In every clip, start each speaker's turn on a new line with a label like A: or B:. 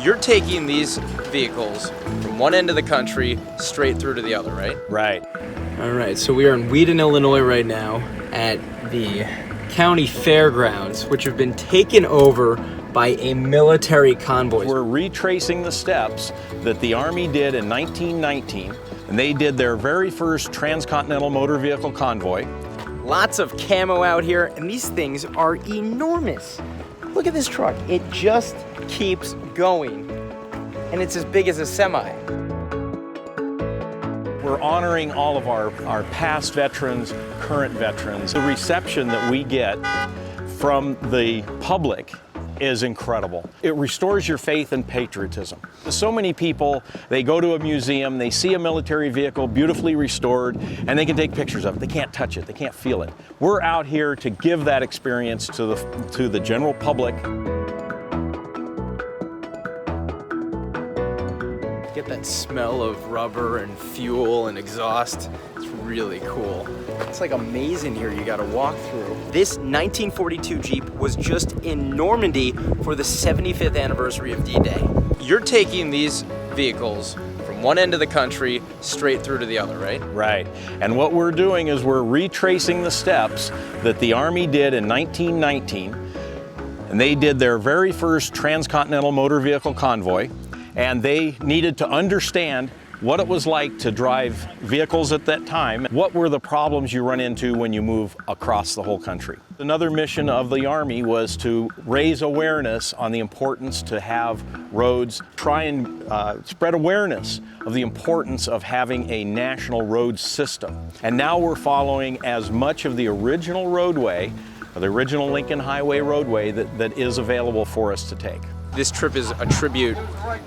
A: You're taking these vehicles from one end of the country straight through to the other, right?
B: Right.
A: All right, so we are in Wheaton, Illinois right now at the county fairgrounds, which have been taken over by a military convoy.
B: We're retracing the steps that the Army did in 1919, and they did their very first transcontinental motor vehicle convoy.
A: Lots of camo out here, and these things are enormous. Look at this truck. It just keeps going, and it's as big as a semi.
B: We're honoring all of our past veterans, current veterans. The reception that we get from the public is incredible. It restores your faith and patriotism. So many people, they go to a museum, they see a military vehicle beautifully restored, and they can take pictures of it. They can't touch it, they can't feel it. We're out here to give that experience to the general public.
A: Get that smell of rubber and fuel and exhaust. It's really cool. It's like a maze in here you gotta walk through. This 1942 Jeep was just in Normandy for the 75th anniversary of D-Day. You're taking these vehicles from one end of the country straight through to the other, right?
B: Right. And what we're doing is we're retracing the steps that the Army did in 1919. And they did their very first transcontinental motor vehicle convoy. And they needed to understand what it was like to drive vehicles at that time. What were the problems you run into when you move across the whole country? Another mission of the Army was to raise awareness on the importance to have roads, try and spread awareness of the importance of having a national road system. And now we're following as much of the original roadway, the original Lincoln Highway roadway that is available for us to take.
A: This trip is a tribute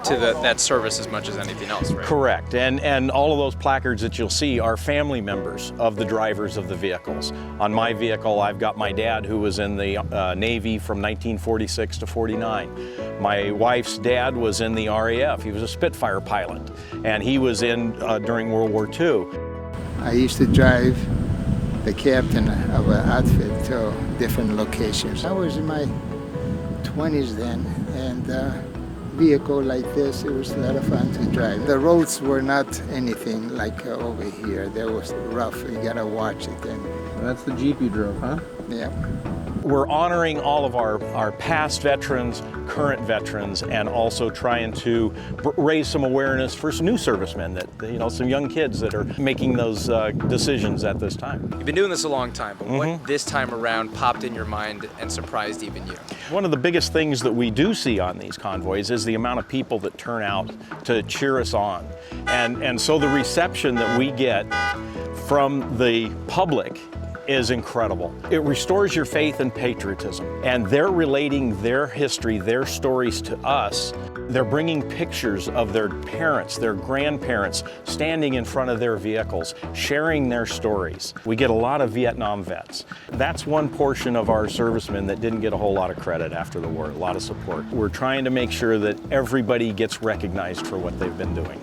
A: to that service as much as anything else, right?
B: Correct, and all of those placards that you'll see are family members of the drivers of the vehicles. On my vehicle, I've got my dad who was in the Navy from 1946 to 49. My wife's dad was in the RAF. He was a Spitfire pilot, and he was in during World War II.
C: I used to drive the captain of an outfit to different locations. I was in my 20s then, and a vehicle like this, it was a lot of fun to drive. The roads were not anything like over here. They was rough, you gotta watch it. And
A: that's the Jeep you drove, huh?
C: yeah.
B: We're honoring all of our past veterans, current veterans, and also trying to raise some awareness for some new servicemen, that some young kids that are making those decisions at this time.
A: You've been doing this a long time, but what this time around popped in your mind and surprised even you?
B: One of the biggest things that we do see on these convoys is the amount of people that turn out to cheer us on. And so the reception that we get from the public is incredible. It restores your faith and patriotism. And they're relating their history, their stories to us. They're bringing pictures of their parents, their grandparents, standing in front of their vehicles, sharing their stories. We get a lot of Vietnam vets. That's one portion of our servicemen that didn't get a whole lot of credit after the war, a lot of support. We're trying to make sure that everybody gets recognized for what they've been doing.